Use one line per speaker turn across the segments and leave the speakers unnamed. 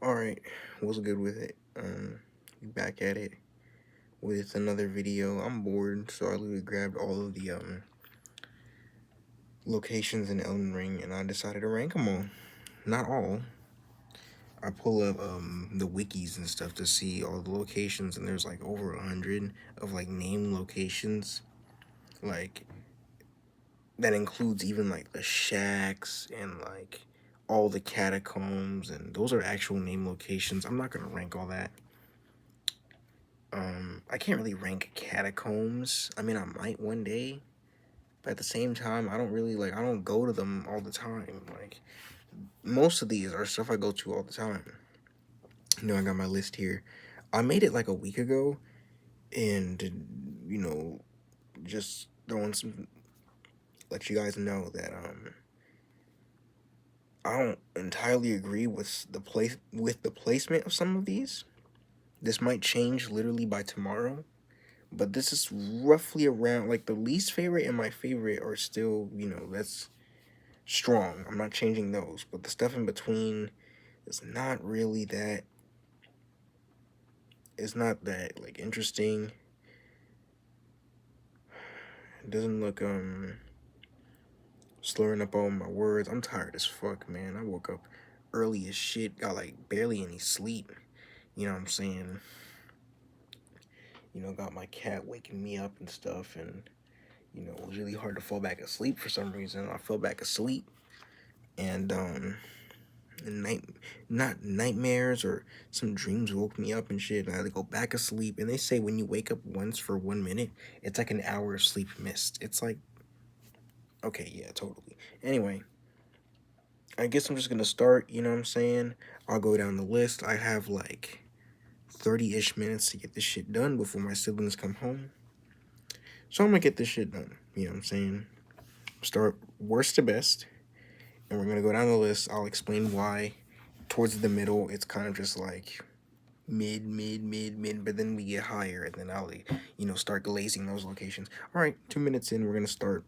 Alright, what's good with it? Back at it with another video. I'm bored, so I literally grabbed all of the locations in Elden Ring and I decided to rank them all. Not all. I pull up the wikis and stuff to see all the locations, and there's like over 100 of like named locations. Like that includes even like the shacks and like all the catacombs, and those are actual name locations. I'm not gonna rank all that. I can't really rank catacombs. I mean, I might one day, but at the same time, I don't really I don't go to them all the time. Like, most of these are stuff I go to all the time. I got my list here. I made it like a week ago, and, just throwing some, let you guys know that, I don't entirely agree with the placement of some of these. This might change literally by tomorrow. But this is roughly around, like, the least favorite and my favorite are still, that's strong. I'm not changing those. But the stuff in between is not really that, it's not that, like, interesting. It doesn't look, slurring up all my words. I'm tired as fuck, man. I woke up early as shit, got, like, barely any sleep. You know what I'm saying? Got my cat waking me up and stuff, and, it was really hard to fall back asleep for some reason. I fell back asleep. And night not nightmares or some dreams woke me up and shit, and I had to go back asleep. And they say when you wake up once for 1 minute, it's like an hour of sleep missed. It's like, okay, yeah, totally. Anyway, I guess I'm just gonna start, you know what I'm saying? I'll go down the list. I have like 30-ish minutes to get this shit done before my siblings come home. So I'm gonna get this shit done, you know what I'm saying? Start worst to best, and we're gonna go down the list. I'll explain why. Towards the middle, it's kind of just like mid, but then we get higher, and then I'll, start glazing those locations. All right, 2 minutes in, we're gonna start,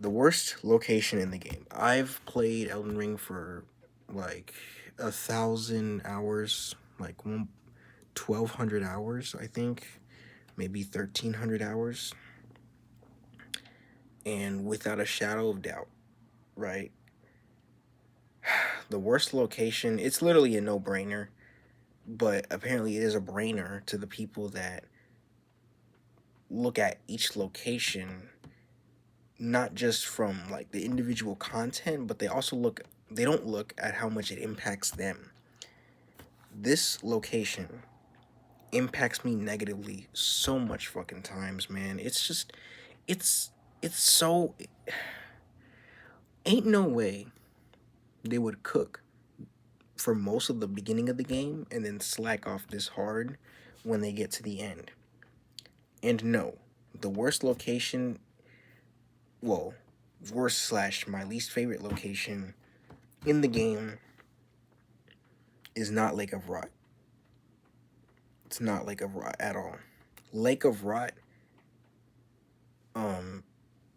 the worst location in the game. I've played Elden Ring for like 1,000 hours, like 1,200 hours, I think, maybe 1,300 hours, and without a shadow of doubt, right? The worst location, it's literally a no-brainer, but apparently it is a brainer to the people that look at each location not just from like the individual content, but they don't look at how much it impacts them. This location impacts me negatively so much fucking times, man. It's just it's it's so ain't no way they would cook for most of the beginning of the game and then slack off this hard when they get to the end. And no, the worst location, well, worst slash my least favorite location in the game is not Lake of Rot. It's not Lake of Rot at all. Lake of Rot,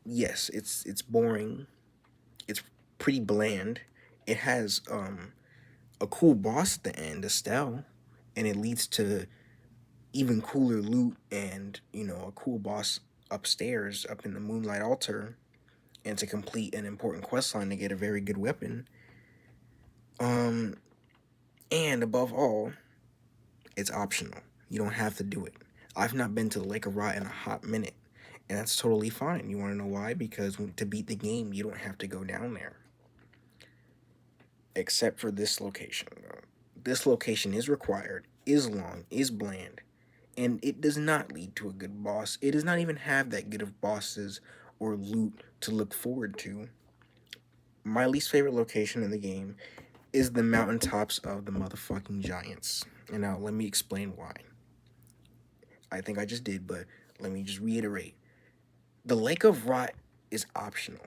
yes, it's boring. It's pretty bland. It has a cool boss at the end, Estelle, and it leads to even cooler loot and, a cool boss upstairs up in the Moonlight Altar, and to complete an important quest line to get a very good weapon. And above all, it's optional. You don't have to do it. I've not been to the Lake of Rot in a hot minute, and that's totally fine. You want to know why? Because to beat the game, you don't have to go down there. Except for this location, though. This location is required, is long, is bland, and it does not lead to a good boss. It does not even have that good of bosses or loot to look forward to. My least favorite location in the game is the mountaintops of the motherfucking giants. And now let me explain why. I think I just did, but let me just reiterate. The Lake of Rot is optional.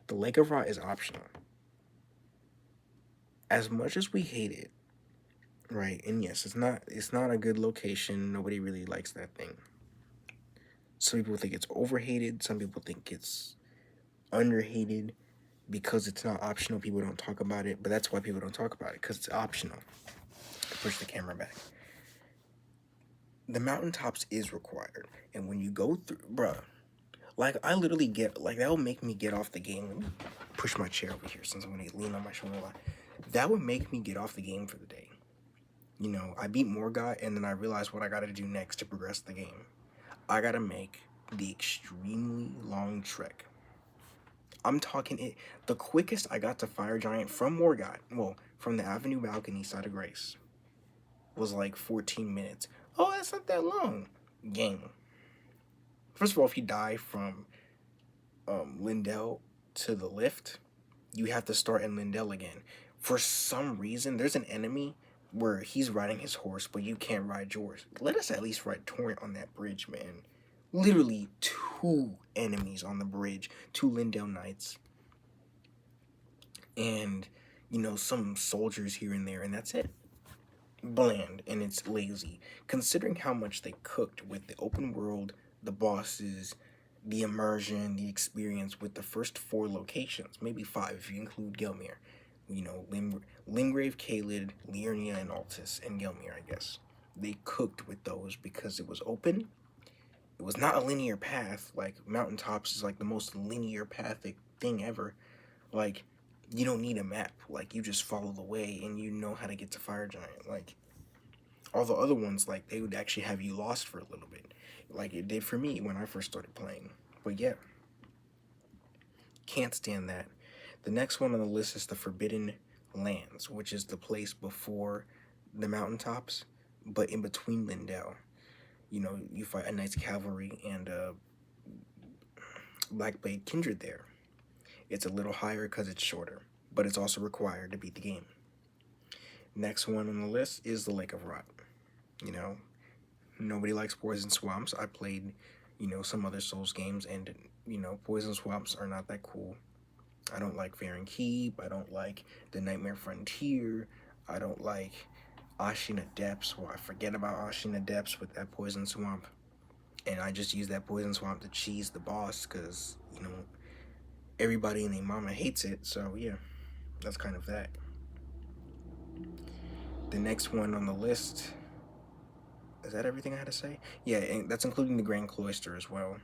The Lake of Rot is optional. As much as we hate it, right? And yes, it's not a good location. Nobody really likes that thing. Some people think it's overhated. Some people think it's underhated because it's not optional. People don't talk about it, but that's why people don't talk about it, because it's optional. Push the camera back. The mountaintops is required, and when you go through, bruh, like I literally get like that will make me get off the game. Let me push my chair over here since I'm gonna lean on my shoulder a lot. That would make me get off the game for the day. You know, I beat Morgoth, and then I realized what I gotta do next to progress the game. I gotta make the extremely long trek. I'm talking it. The quickest I got to Fire Giant from Morgoth, well, from the Avenue Balcony side of Grace, was like 14 minutes. Oh, that's not that long. Game. First of all, if you die from Lindell to the lift, you have to start in Lindell again. For some reason, there's an enemy where he's riding his horse, but you can't ride yours. Let us at least ride Torrent on that bridge, man. Literally 2 enemies on the bridge, 2 Lindell Knights, and some soldiers here and there, and that's it. Bland, and it's lazy, considering how much they cooked with the open world, the bosses, the immersion, the experience with the first 4 locations, maybe 5 if you include Gelmir. Limgrave, Caelid, Liurnia, and Altus, and Gelmir, I guess. They cooked with those because it was open. It was not a linear path. Like, Mountaintops is like the most linear path thing ever. Like, you don't need a map. Like, you just follow the way and you know how to get to Fire Giant. Like, all the other ones, like, they would actually have you lost for a little bit. Like it did for me when I first started playing. But yeah, can't stand that. The next one on the list is the Forbidden Lands, which is the place before the mountaintops, but in between Lindell. You fight a Knight's Cavalry and Blackblade Kindred there. It's a little higher because it's shorter, but it's also required to beat the game. Next one on the list is the Lake of Rot. Nobody likes Poison Swamps. I played, some other Souls games, and, Poison Swamps are not that cool. I don't like Faron Keep. I don't like the Nightmare Frontier. I don't like Ashina Depths. Well, I forget about Ashina Depths with that Poison Swamp. And I just use that Poison Swamp to cheese the boss because, everybody and their mama hates it. So, yeah, that's kind of that. The next one on the list... Is that everything I had to say? Yeah, and that's including the Grand Cloister as well.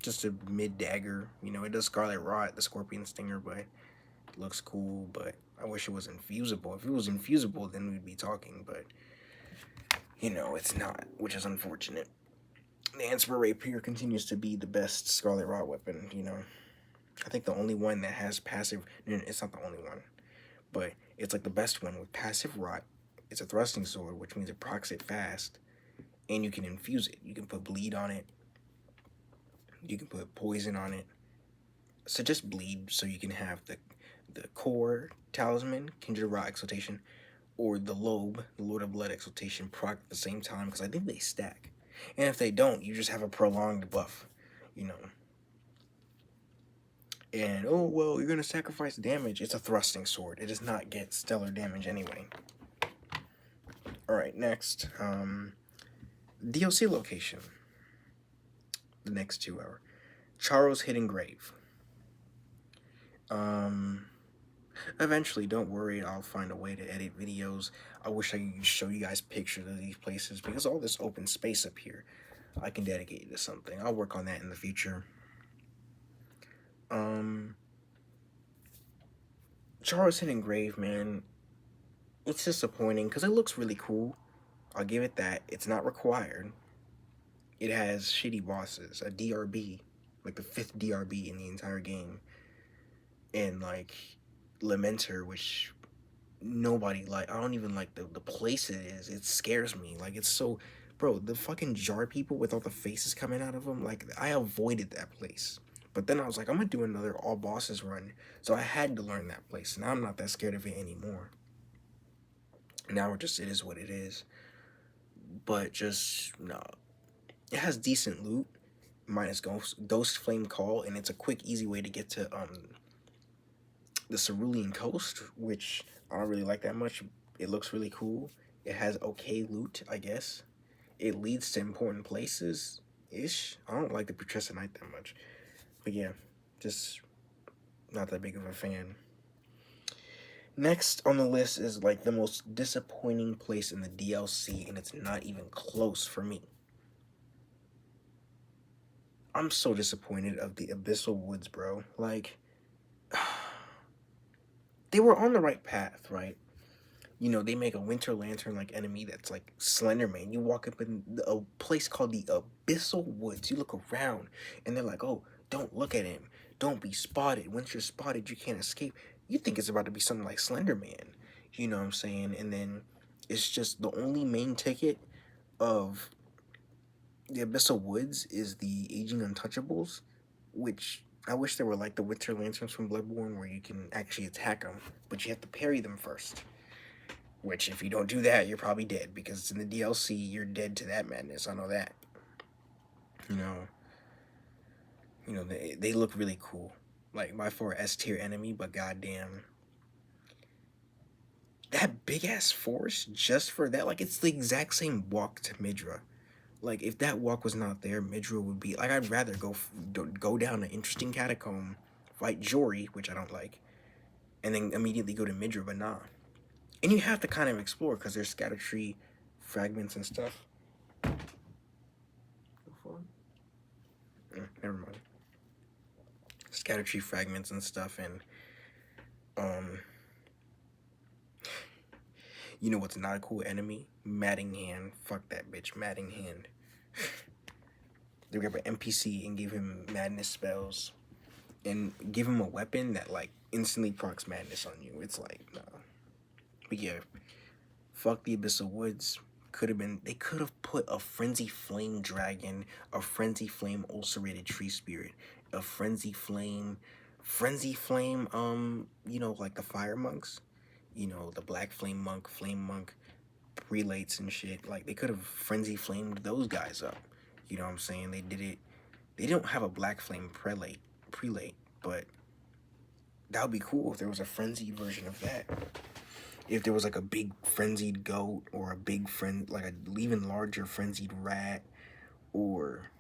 Just a mid-dagger. It does Scarlet Rot, the Scorpion Stinger, but it looks cool, but I wish it was infusible. If it was infusible, then we'd be talking, but, it's not, which is unfortunate. The Answer Rapier continues to be the best Scarlet Rot weapon, I think the only one that has passive... No, it's not the only one, but it's like the best one with passive Rot. It's a thrusting sword, which means it procs it fast, and you can infuse it. You can put bleed on it. You can put poison on it. So just bleed, so you can have the core talisman, Kindred Rot Exaltation, or the Lobe, the Lord of Blood Exaltation, proc at the same time, because I think they stack. And if they don't, you just have a prolonged buff, And, oh, well, you're going to sacrifice damage. It's a thrusting sword. It does not get stellar damage anyway. Alright, next. DLC location. The next 2 hour. Charo's Hidden Grave. Eventually, don't worry, I'll find a way to edit videos. I wish I could show you guys pictures of these places, because all this open space up here, I can dedicate it to something. I'll work on that in the future. Charo's Hidden Grave, man, it's disappointing, because it looks really cool. I'll give it that. It's not required. It has shitty bosses, a DRB, like the 5th DRB in the entire game, and like Lamenter, which nobody like. I don't even like the place it is. It scares me. Like, it's so... Bro, the fucking jar people with all the faces coming out of them, like, I avoided that place. But then I was like, I'm gonna do another all bosses run, so I had to learn that place. Now I'm not that scared of it anymore. Now it is what it is. But just, no. It has decent loot, minus Ghost Flame Call, and it's a quick, easy way to get to the Cerulean Coast, which I don't really like that much. It looks really cool. It has okay loot, I guess. It leads to important places-ish. I don't like the Patressa Knight that much. But yeah, just Not that big of a fan. Next on the list is like the most disappointing place in the DLC, and it's not even close for me. I'm so disappointed of the Abyssal Woods, bro. Like, they were on the right path, right? You know, they make a Winter Lantern like enemy that's like Slenderman. You walk up in a place called the Abyssal Woods. You look around, and they're like, "Oh, don't look at him. Don't be spotted. Once you're spotted, you can't escape." You think it's about to be something like Slenderman, you know what I'm saying? And then it's just the only main ticket of the Abyssal Woods is the Aging Untouchables, which I wish they were like the Winter Lanterns from Bloodborne, where you can actually attack them, but you have to parry them first. Which, if you don't do that, you're probably dead, because it's in the DLC. You're dead to that madness. I know that. You know, they look really cool. Like by far S tier enemy, but goddamn, that big ass force just for that. Like it's the exact same walk to Midra. Like if that walk was not there, Midra would be like I'd rather go down an interesting catacomb, fight Jory, which I don't like, and then immediately go to Midra, but nah. And you have to kind of explore because there's scatter tree fragments and stuff. Never mind. Scatter tree fragments and stuff, and um, you know what's not a cool enemy? Matting Hand. Fuck that bitch, Matting Hand. They grab an NPC and give him madness spells, and give him a weapon that like instantly procs madness on you. It's like nah. But yeah, fuck the Abyssal Woods. They could have put a Frenzy Flame Dragon, a Frenzy Flame Ulcerated Tree Spirit, a Frenzy Flame, you know, like the Fire Monks, you know, the Black Flame Monk, Prelates and shit. Like, they could have Frenzy Flamed those guys up. You know what I'm saying? They did it. They don't have a Black Flame Prelate, but that would be cool if there was a Frenzy version of that. If there was like a big frenzied goat or a big like a even larger frenzied rat or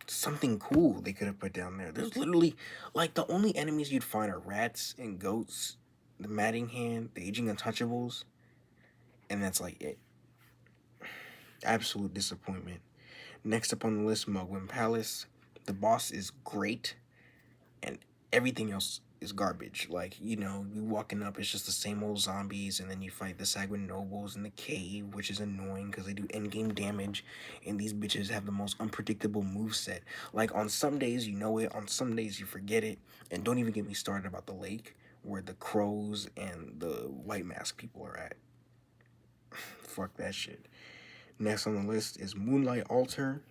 something cool they could have put down there. There's literally like the only enemies you'd find are rats and goats, the Matting Hand, the Aging Untouchables, and that's like it. Absolute disappointment. Next up on the list, Mugwin Palace. The boss is great, and everything else is garbage. Like, you know, you walking up, it's just the same old zombies, and then you fight the Sagwin nobles in the cave, which is annoying because they do endgame damage, and these bitches have the most unpredictable moveset. Like, on some days you know it, on some days you forget it, and don't even get me started about the lake, where the crows and the white mask people are at. Fuck that shit. Next on the list is Moonlight Altar.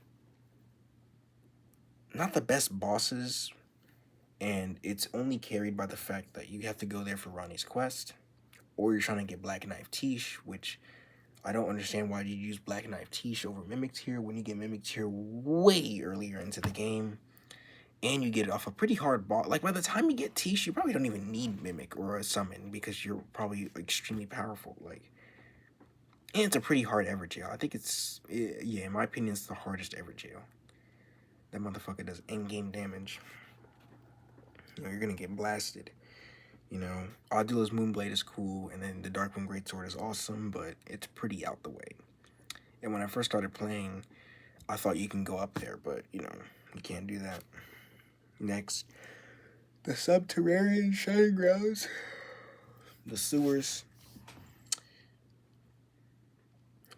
Not the best bosses, and it's only carried by the fact that you have to go there for Ronnie's quest, or you're trying to get Black Knife Tish, which I don't understand why you use Black Knife Tish over Mimic Tier when you get Mimic Tier way earlier into the game, and you get it off a pretty hard boss. Like, by the time you get Tish, you probably don't even need Mimic or a Summon, because you're probably extremely powerful, like, and it's a pretty hard ever jail. I think yeah, in my opinion, it's the hardest ever jail. That motherfucker does endgame damage. You know, you're gonna get blasted. You know, Adula's Moonblade is cool, and then the Darkmoon Greatsword is awesome, but it's pretty out the way. And when I first started playing, I thought you can go up there, but, you know, you can't do that. Next, the Subterranean Shining Grounds. The sewers.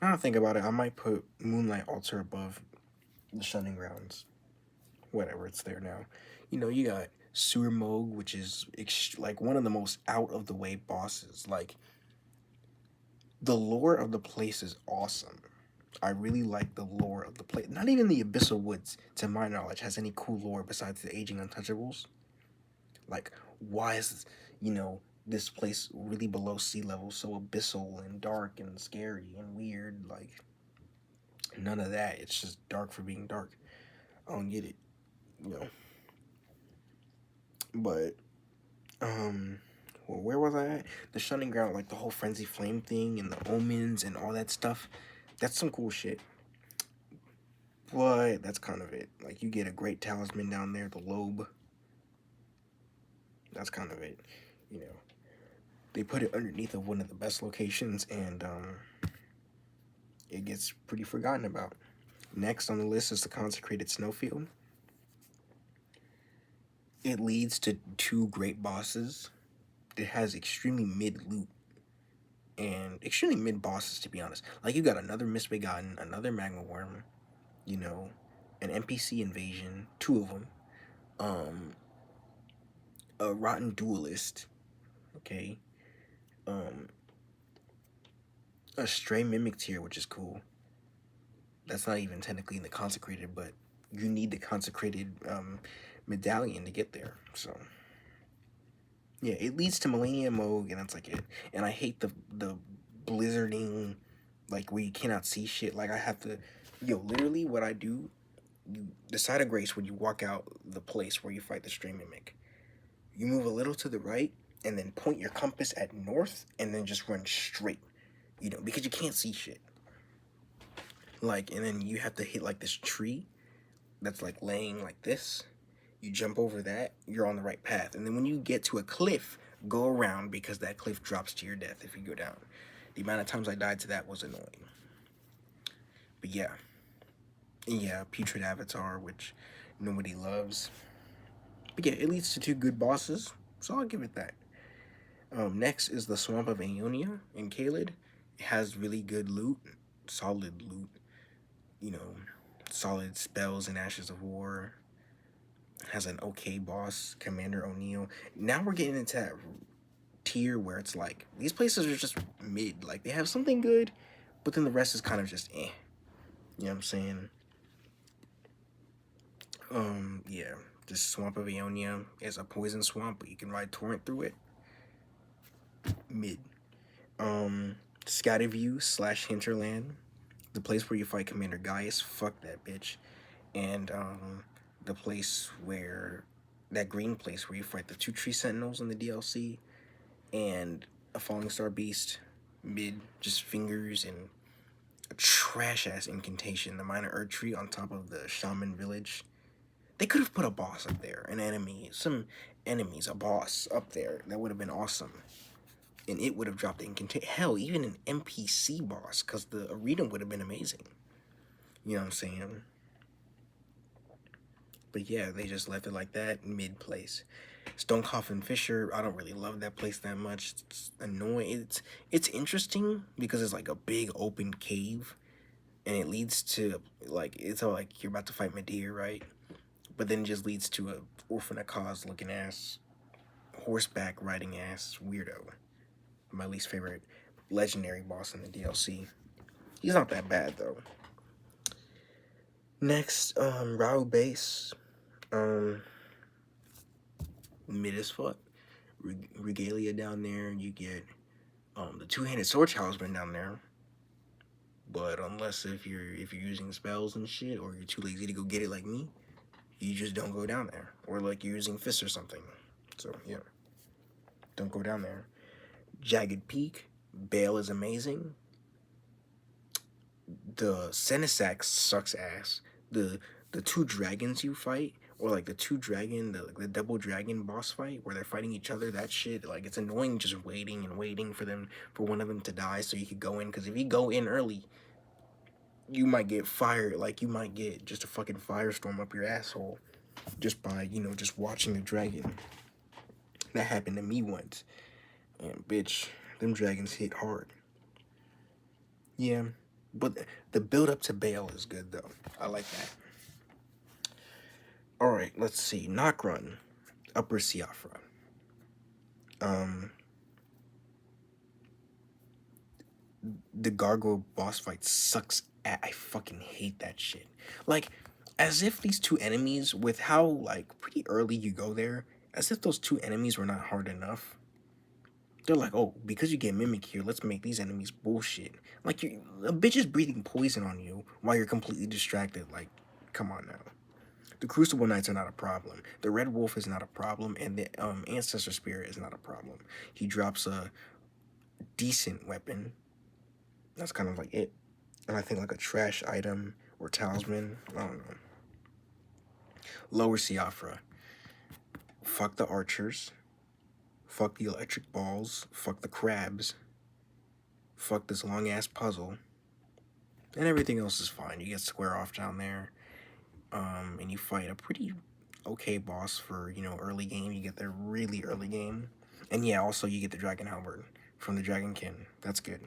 I don't think about it. I might put Moonlight Altar above the Shining Grounds. Whatever, it's there now. You know, you got Sewer Moog, which is like one of the most out of the way bosses. Like, the lore of the place is awesome. I really like the lore of the place. Not even the Abyssal Woods, to my knowledge, has any cool lore besides the Aging Untouchables. Like, why is, you know, this place really below sea level, so abyssal and dark and scary and weird? Like, none of that. It's just dark for being dark. I don't get it, you know. But, well, where was I at? The Shunning Ground, like the whole Frenzy Flame thing and the omens and all that stuff. That's some cool shit. But that's kind of it. Like, you get a great talisman down there, the Lobe. That's kind of it. You know, they put it underneath of one of the best locations, and it gets pretty forgotten about. Next on the list is the consecrated snowfield. It leads to two great bosses. It has extremely mid loot and extremely mid bosses, to be honest. Like, you got another Misbegotten, another Magma Worm, you know, an NPC invasion, two of them, um, a rotten duelist, okay, um, a stray mimic tier, which is cool. That's not even technically in the consecrated, but you need the consecrated medallion to get there. So yeah, it leads to Millennium Mode, and that's like it. And I hate the blizzarding, like where you cannot see shit. Like I have to, literally what I do, the side of grace when you walk out the place where you fight the stray mimic, you move a little to the right and then point your compass at north and then just run straight, because you can't see shit. Like, and then you have to hit like this tree that's like laying like this. You jump over that, you're on the right path. And then when you get to a cliff, go around because that cliff drops to your death if you go down. The amount of times I died to that was annoying. But yeah. And yeah, Putrid Avatar, which nobody loves. But yeah, it leads to two good bosses, so I'll give it that. Next is the Swamp of Aeonia in Caelid. It has really good loot, solid loot, you know, solid spells and Ashes of War. Has an okay boss, Commander O'Neill. Now we're getting into that tier where it's like these places are just mid. Like they have something good, but then the rest is kind of just eh. You know what I'm saying? Yeah. This Swamp of Aeonia is a poison swamp, but you can ride torrent through it. Mid. Scatterview / Hinterland, the place where you fight Commander Gaius. Fuck that bitch. And the place where that green place where you fight the two tree sentinels in the DLC and a falling star beast. Mid, just fingers and a trash ass incantation, the minor earth tree on top of the shaman village. They could have put a boss up there, an enemy, some enemies, a boss up there. That would have been awesome. And it would have dropped the incantation. Hell, even an NPC boss, because the arena would have been amazing. You know what I'm saying? But yeah, they just left it like that, mid place. Stone Coffin Fisher, I don't really love that place that much. It's annoying. It's interesting because it's like a big open cave, and it leads to like it's all like you're about to fight Medea, right? But then it just leads to a Orphan of Cause looking ass, horseback riding ass weirdo. My least favorite legendary boss in the DLC. He's not that bad though. Next, Rao Base, mid as fuck. Regalia down there. You get the two-handed sword talisman down there. But unless if you're using spells and shit, or you're too lazy to go get it like me, you just don't go down there. Or like you're using fists or something. So yeah, don't go down there. Jagged Peak, Bale is amazing. The Senesac sucks ass. The two dragons you fight, or like the two dragon, the double dragon boss fight where they're fighting each other, that shit, like it's annoying just waiting and waiting for one of them to die so you could go in, because if you go in early, you might get fired, like you might get just a fucking firestorm up your asshole just by, just watching the dragon. That happened to me once. And bitch, them dragons hit hard. Yeah, but the build up to Bale is good though. I like that. Alright, let's see. Knock-Run, Upper Siafra. The Gargoyle boss fight sucks. I fucking hate that shit. Like, as if these two enemies, with how, like, pretty early you go there, as if those two enemies were not hard enough. They're like, oh, because you get Mimic here, let's make these enemies bullshit. Like, a bitch is breathing poison on you while you're completely distracted. Like, come on now. The Crucible Knights are not a problem. The Red Wolf is not a problem, and the Ancestor Spirit is not a problem. He drops a decent weapon. That's kind of like it. And I think like a trash item or talisman. I don't know. Lower Siafra. Fuck the archers. Fuck the electric balls. Fuck the crabs. Fuck this long ass puzzle. And everything else is fine. You get square off down there. And you fight a pretty okay boss for, early game. You get there really early game. And yeah, also you get the Dragon Halberd from the Dragonkin. That's good,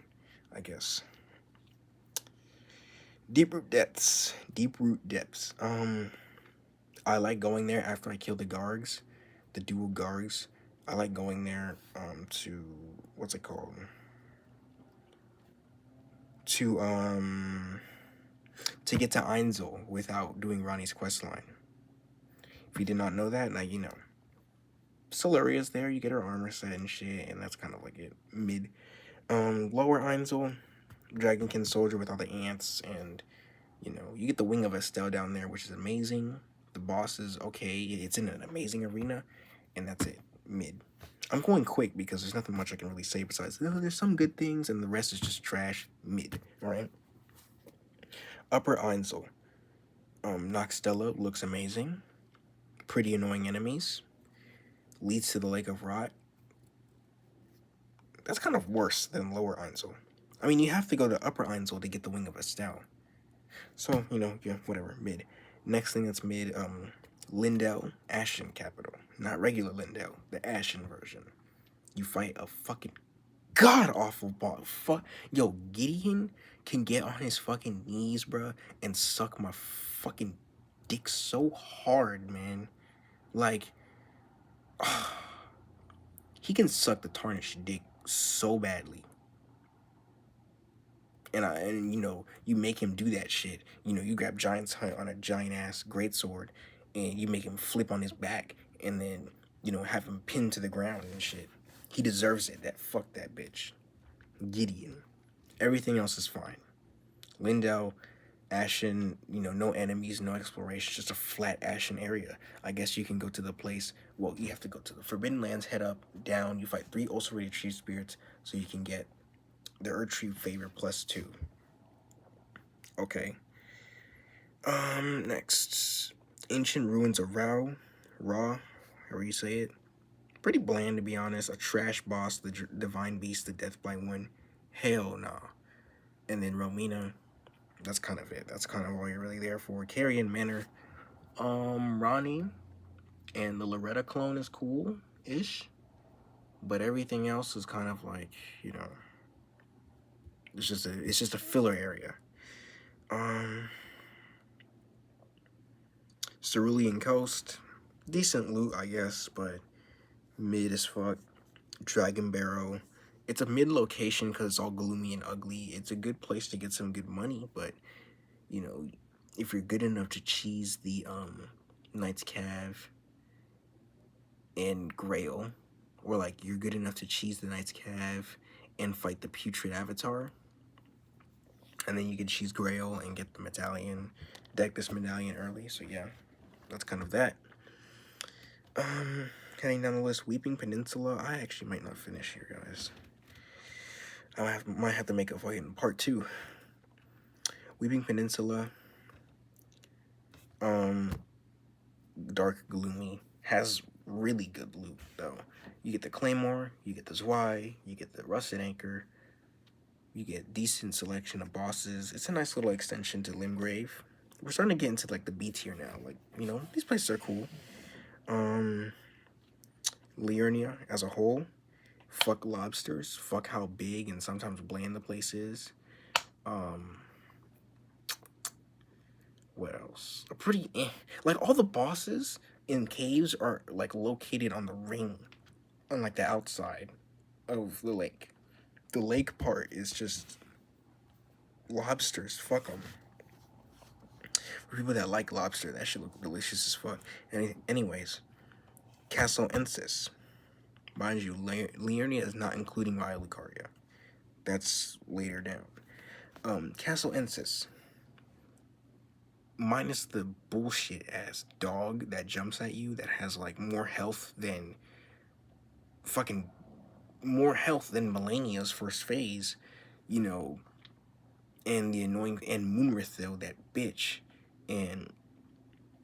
I guess. Deep Root Depths. Deep Root Depths. I like going there after I kill the Gargs, the dual Gargs. I like going there to what's it called? To get to Einzel without doing Ronnie's quest line. If you did not know that, now you know. Solaria's there, you get her armor set and shit, and that's kind of like it. Mid. Lower Einzel, Dragonkin Soldier with all the ants, and you get the Wing of Estelle down there, which is amazing. The boss is okay, it's in an amazing arena, and that's it. Mid. I'm going quick because there's nothing much I can really say besides there's some good things and the rest is just trash. Mid. Alright. Upper Einzel. Noxtella looks amazing. Pretty annoying enemies. Leads to the Lake of Rot. That's kind of worse than Lower Einzel. I mean, you have to go to Upper Einzel to get the Wing of Estelle. So, yeah, whatever. Mid. Next thing that's mid, Lindell, Ashen Capital. Not regular Lindell, the Ashen version. You fight a fucking god-awful boss. Yo, Gideon can get on his fucking knees, bruh, and suck my fucking dick so hard, man. Like, he can suck the tarnished dick so badly. And you make him do that shit. You grab Giant's Hunt on a giant-ass greatsword, and you make him flip on his back, and then, have him pinned to the ground and shit. He deserves it. Fuck that bitch. Gideon. Everything else is fine. Lindell, Ashen, no enemies, no exploration, just a flat Ashen area. I guess you can go to the place, well, you have to go to the Forbidden Lands, head up, down, you fight 3 ulcerated tree spirits, so you can get the Earth Tree Favor +2. Okay. Next. Ancient Ruins of Ra, however you say it. Pretty bland, to be honest. A trash boss, the Divine Beast, the Deathblight one. Hell nah. And then Romina, that's kind of it. That's kind of all you're really there for. Carrion Manor. Ronnie and the Loretta clone is cool-ish. But everything else is kind of like, it's just a filler area. Cerulean Coast. Decent loot, I guess, but mid as fuck. Dragon Barrow. It's a mid location because it's all gloomy and ugly. It's a good place to get some good money, but if you're good enough to cheese the Knight's Cav and Grail, or like you're good enough to cheese the Knight's Cav and fight the Putrid Avatar, and then you can cheese Grail and get the medallion, deck this medallion early. So yeah, that's kind of that. Heading down the list, Weeping Peninsula. I actually might not finish here, guys. I might have to make a fucking part 2. Weeping Peninsula. Dark, gloomy, has really good loot though. You get the Claymore, you get the Zwei, you get the Rusted Anchor, you get decent selection of bosses. It's a nice little extension to Limgrave. We're starting to get into like the B tier now. Like, these places are cool. Liurnia as a whole. Fuck lobsters. Fuck how big and sometimes bland the place is. What else? A pretty like all the bosses in caves are like located on the ring, on like the outside of the lake. The lake part is just lobsters. Fuck them. For people that like lobster, that should look delicious as fuck. Anyways, Castle Ensis. Mind you, Liurnia is not including Raya Lucaria. That's later down. Castle Ensis. Minus the bullshit ass dog that jumps at you that has like more health than Melania's first phase, and the annoying and Moonrithil, that bitch, and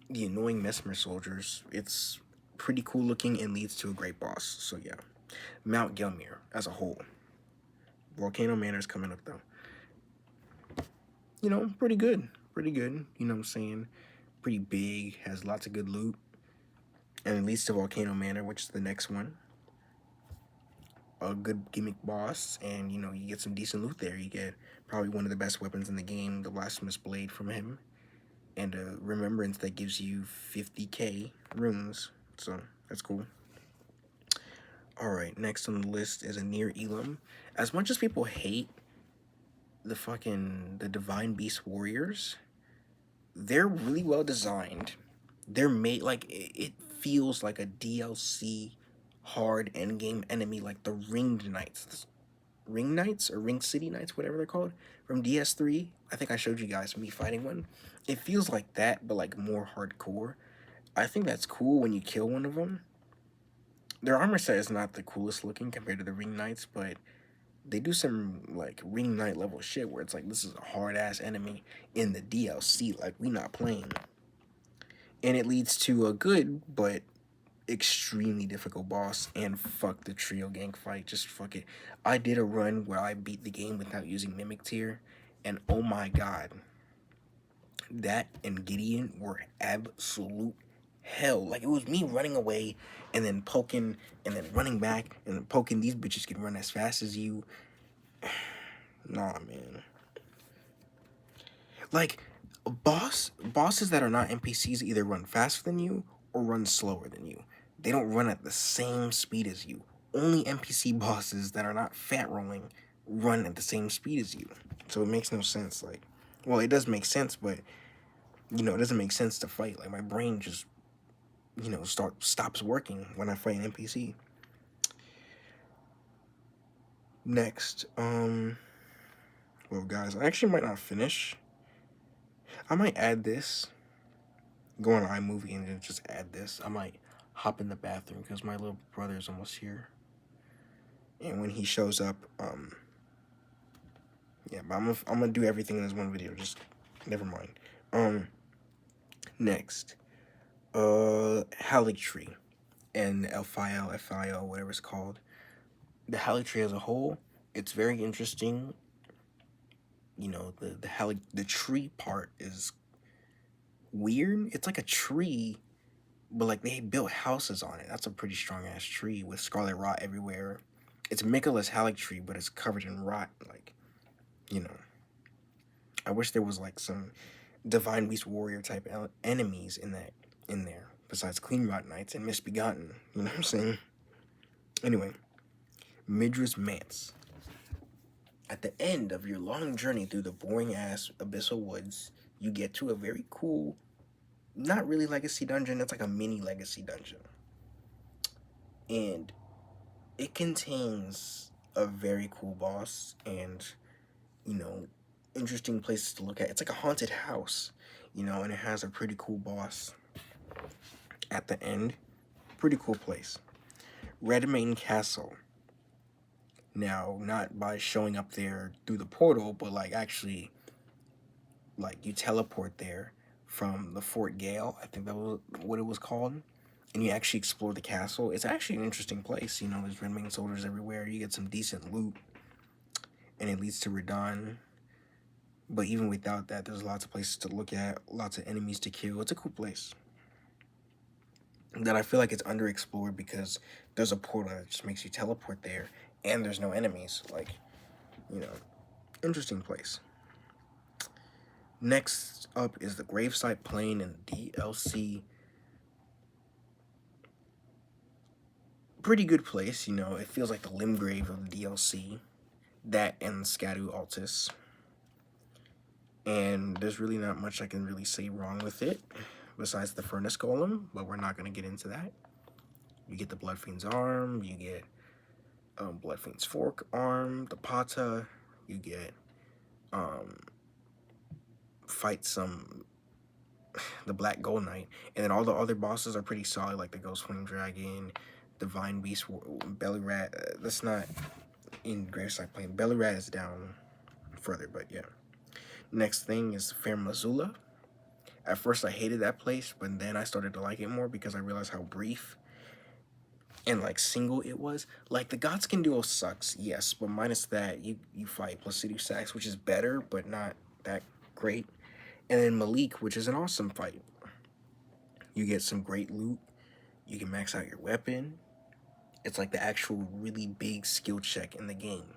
the annoying Mesmer soldiers. It's pretty cool looking and leads to a great boss. So yeah, Mount Gelmir as a whole. Volcano Manor's coming up though. You know, pretty good. Pretty good. You know what I'm saying? Pretty big, has lots of good loot. And it leads to Volcano Manor, which is the next one. A good gimmick boss, and you know, you get some decent loot there. You get probably one of the best weapons in the game, the Blasphemous Blade from him, and a remembrance that gives you 50k runes. So that's cool. Alright, next on the list is a Near Elam. As much as people hate the Divine Beast Warriors, they're really well designed. They're made like it feels like a DLC hard endgame enemy, like the Ringed Knights. Ring Knights or Ring City Knights, whatever they're called, from DS3. I think I showed you guys me fighting one. It feels like that, but like more hardcore. I think that's cool when you kill one of them. Their armor set is not the coolest looking compared to the Ring Knights, but they do some like Ring Knight level shit where it's like this is a hard ass enemy in the DLC, like we not playing. And it leads to a good but extremely difficult boss, and fuck the trio gang fight, just fuck it. I did a run where I beat the game without using Mimic Tier, and oh my god, that and Gideon were absolute hell. Like, it was me running away and then poking and then running back and then poking. These bitches can run as fast as you. Nah, man. Like, bosses that are not NPCs either run faster than you or run slower than you. They don't run at the same speed as you. Only NPC bosses that are not fat rolling run at the same speed as you. So it makes no sense. Like, well, it does make sense, but you know, it doesn't make sense to fight. Like, my brain just, you know, stops working when I fight an NPC. Next, well, guys, I actually might not finish. I might add this. Go on iMovie and then just add this. I might hop in the bathroom because my little brother is almost here. And when he shows up, yeah, but I'm gonna do everything in this one video. Just never mind. Next, Haligtree and FIO, whatever it's called. The Haligtree as a whole, it's very interesting. You know, the tree part is weird. It's like a tree, but like they built houses on it. That's a pretty strong ass tree with scarlet rot everywhere. It's Michaelis Haligtree, but it's covered in rot. Like, you know, I wish there was like some Divine Beast Warrior type enemies in there besides Clean Rot Knights and Misbegotten. You know what I'm saying? Anyway, Midra's Manse. At the end of your long journey through the boring ass abyssal woods, you get to a very cool, not really legacy dungeon. It's like a mini legacy dungeon, and it contains a very cool boss and, you know, interesting places to look at. It's like a haunted house, you know, and it has a pretty cool boss at the end. Pretty cool place. Redmane Castle. Now, not by showing up there through the portal, but like actually, like you teleport there from the Fort Gale. I think that was what it was called. And you actually explore the castle. It's actually an interesting place. You know, there's Redmane soldiers everywhere. You get some decent loot. And it leads to Radon. But even without that, there's lots of places to look at, lots of enemies to kill. It's a cool place that I feel like it's underexplored because there's a portal that just makes you teleport there, and there's no enemies. Like, you know, interesting place. Next up is the Gravesite Plain and DLC. Pretty good place, you know. It feels like the Limgrave of the DLC. That and Scadu Altus. And there's really not much I can really say wrong with it, besides the Furnace Golem, but we're not going to get into that. You get the Bloodfiend's Arm, you get Bloodfiend's Fork Arm, the Pata, you get fight some the Black Gold Knight, and then all the other bosses are pretty solid, like the Ghost Flame Dragon, Divine Beast, Belly Rat. That's not in Gravesite Plain. Belly Rat is down further, but yeah. Next thing is Fair Missoula. At first I hated that place, but then I started to like it more because I realized how brief and like single it was. Like the Godskin duo sucks, yes, but minus that, you fight Placido Sacks, which is better, but not that great. And then Malik, which is an awesome fight. You get some great loot. You can max out your weapon. It's like the actual really big skill check in the game.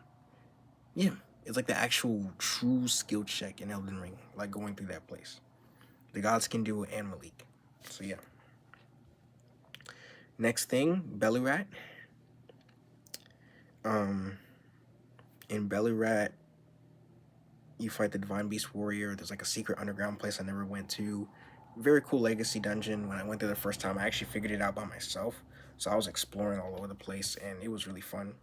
Yeah, it's like the actual true skill check in Elden Ring, like going through that place. The Godskin duo and Malik. So yeah. Next thing, Bellyrat. Um, in Bellyrat, you fight the Divine Beast Warrior. There's like a secret underground place I never went to. Very cool legacy dungeon. When I went there the first time, I actually figured it out by myself. So I was exploring all over the place, and it was really fun.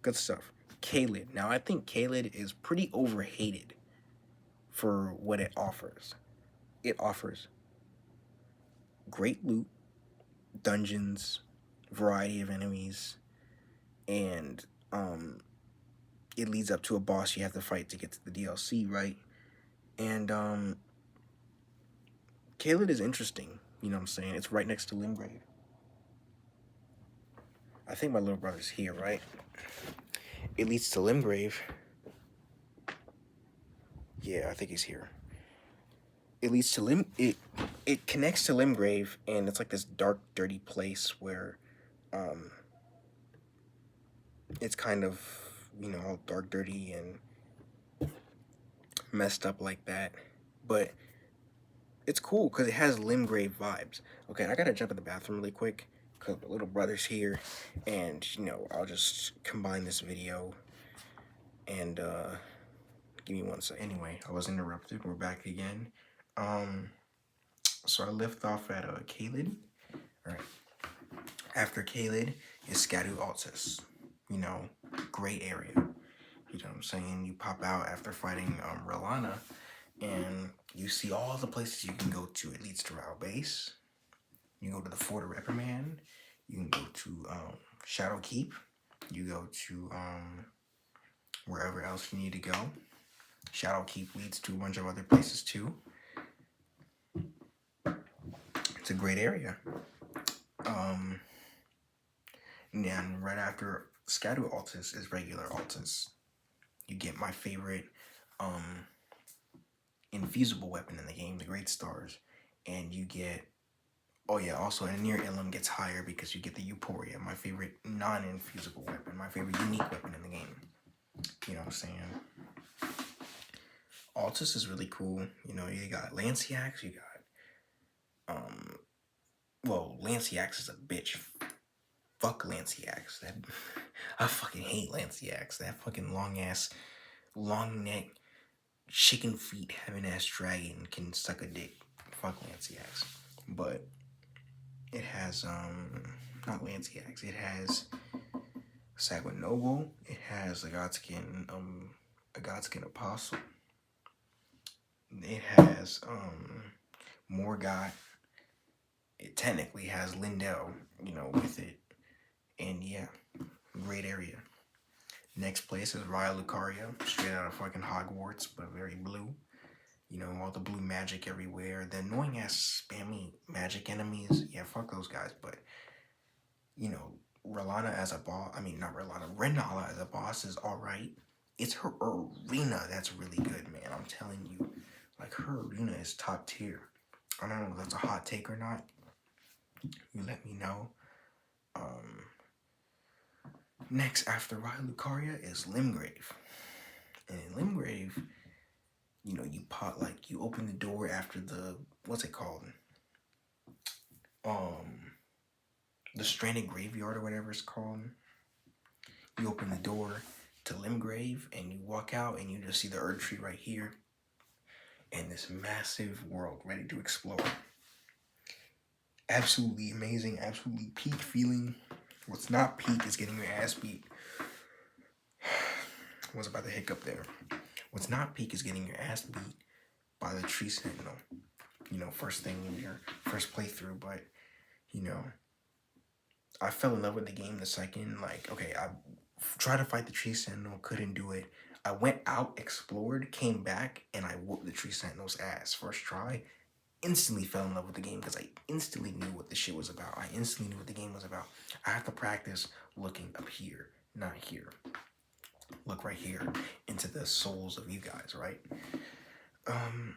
Good stuff. Caelid. Now I think Caelid is pretty overhated for what it offers. It offers great loot, dungeons, variety of enemies, and it leads up to a boss you have to fight to get to the DLC, right? And Caelid is interesting. You know what I'm saying? It's right next to Limgrave. I think my little brother's here, right? It leads to Limgrave. Yeah, I think he's here. It leads to it connects to Limgrave, and it's like this dark, dirty place where it's kind of, all dark, dirty, and messed up like that. But it's cool because it has Limgrave vibes. Okay, I gotta jump in the bathroom really quick because my little brother's here, and I'll just combine this video and give me one sec. Anyway, I was interrupted. We're back again. So I left off at Caelid. All right. After Caelid is Scadu Altus. Great area. You know what I'm saying? You pop out after fighting Rolana, and you see all the places you can go to. It leads to Rao Base. You go to the Fort of Reprimand. You can go to Shadow Keep. You go to wherever else you need to go. Shadow Keep leads to a bunch of other places too. It's a great area. And right after Scadu Altus is regular Altus. You get my favorite infeasible weapon in the game, the Great Stars. And you get, oh yeah, also near Ilum gets higher because you get the Euphoria, my favorite non-infeasible weapon, my favorite unique weapon in the game. You know what I'm saying? Altus is really cool. You got Lanciax, you got Lanciax is a bitch. Fuck Lanciax. I fucking hate Lanciax. That fucking long neck, chicken feet having ass dragon can suck a dick. Fuck Lanciax. But it has not Lanciax. It has Sagwa Noble. It has a Godskin Apostle. It has Morgott. It technically has Lindell, with it. And yeah, great area. Next place is Raya Lucaria, straight out of fucking Hogwarts, but very blue. All the blue magic everywhere. The annoying ass spammy magic enemies, yeah, fuck those guys. But Rolana as a boss, not Rolana, Renala as a boss is alright. It's her arena that's really good, man. I'm telling you, like her arena is top tier. I don't know if that's a hot take or not. You let me know. Next after Raya Lucaria is Limgrave. And in Limgrave, you open the door after what's it called? The Stranded Graveyard or whatever it's called. You open the door to Limgrave and you walk out and you just see the Erd Tree right here. And this massive world ready to explode. Absolutely amazing, absolutely peak feeling. What's not peak is getting your ass beat. Was about to hiccup there. What's not peak is getting your ass beat by the Tree Sentinel. First thing in your first playthrough, but I fell in love with the game the second. I tried to fight the Tree Sentinel, couldn't do it. I went out, explored, came back, and I whooped the Tree Sentinel's ass first try. instantly fell in love with the game because I instantly knew what the shit was about. I instantly knew what the game was about. I have to practice looking up here, not here. Look right here into the souls of you guys, right? Um,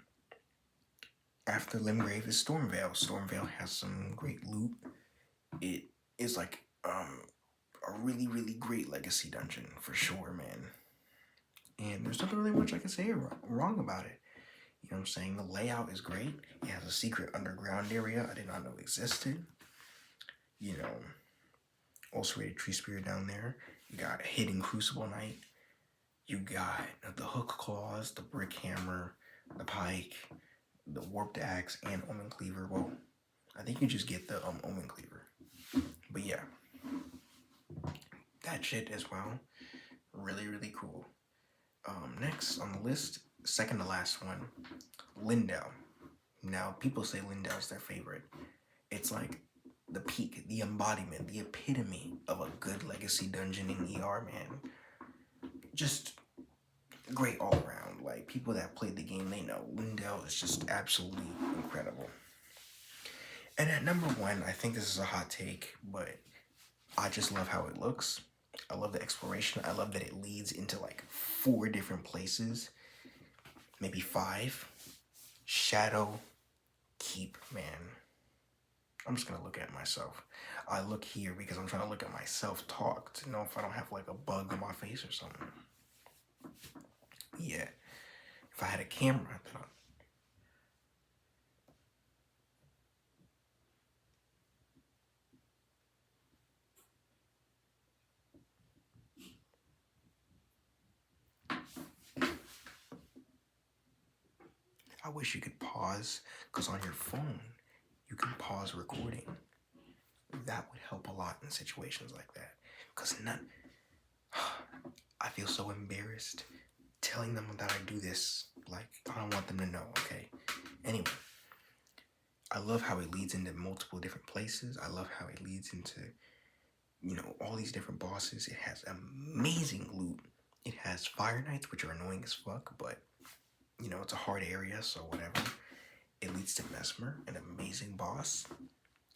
After Limgrave is Stormvale. Stormvale has some great loot. It is like a really, really great legacy dungeon for sure, man. And there's nothing really much I can say wrong about it. You know what I'm saying? The layout is great. It has a secret underground area I did not know existed. You know, ulcerated tree spear down there. You got hidden crucible knight. You got the hook claws, the brick hammer, the pike, the warped axe, and omen cleaver. Well, I think you just get the omen cleaver. But yeah, that shit as well. Really, really cool. Next on the list, second to last one, Lindell. Now, people say Lindell's their favorite. It's like the peak, the embodiment, the epitome of a good legacy dungeon in ER, man. Just great all around. Like, people that played the game, they know Lindell is just absolutely incredible. And at number one, I think this is a hot take, but I just love how it looks. I love the exploration. I love that it leads into like 4 different places, maybe 5. Shadow Keep, man. I'm just gonna look at myself. I look here because I'm trying to look at my self-talk to know if I don't have like a bug on my face or something. Yeah. If I had a camera, then I wish you could pause, because on your phone, you can pause recording. That would help a lot in situations like that. Because I feel so embarrassed telling them that I do this. Like, I don't want them to know, okay? Anyway, I love how it leads into multiple different places. I love how it leads into, you know, all these different bosses. It has amazing loot. It has Fire Knights, which are annoying as fuck, but, you know, it's a hard area, so whatever. It leads to Mesmer, an amazing boss.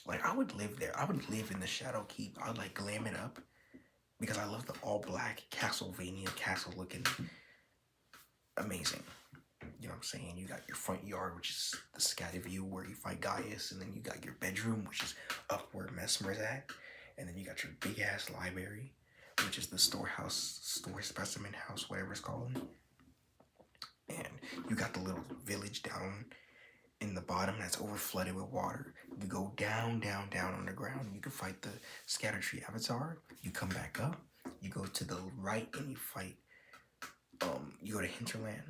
Like, I would live there. I would live in the Shadow Keep. I would, like, glam it up because I love the all-black Castlevania castle looking amazing. You know what I'm saying? You got your front yard, which is the scattered view where you fight Gaius, and then you got your bedroom, which is up where Mesmer's at, and then you got your big-ass library, which is the store specimen house, whatever it's called. And you got the little village down in the bottom that's over flooded with water. You go down, down, down underground. You can fight the Scatter Tree Avatar. You come back up. You go to the right and you fight. You go to Hinterland.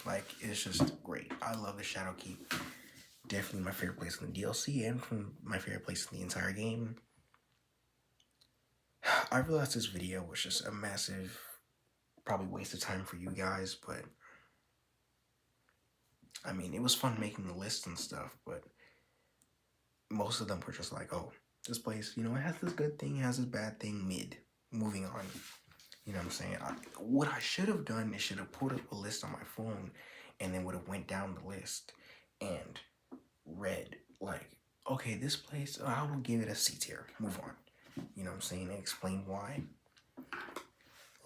Like, it's just great. I love the Shadow Keep. Definitely my favorite place in the DLC and from my favorite place in the entire game. I realized this video was just a massive, probably waste of time for you guys, but I mean, it was fun making the list and stuff, but most of them were just like, oh, this place, you know, it has this good thing, it has this bad thing, mid. Moving on. You know what I'm saying? What I should have done is should have pulled up a list on my phone and then would have went down the list and read, like, okay, this place, I will give it a C tier. Move on. You know what I'm saying? And explain why.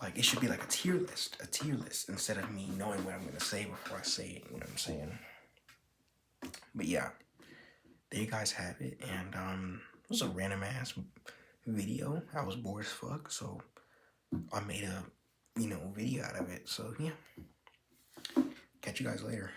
Like, it should be like a tier list, instead of me knowing what I'm going to say before I say it, you know what I'm saying? But yeah, there you guys have it, and it was a random-ass video. I was bored as fuck, so I made a, you know, video out of it, so yeah. Catch you guys later.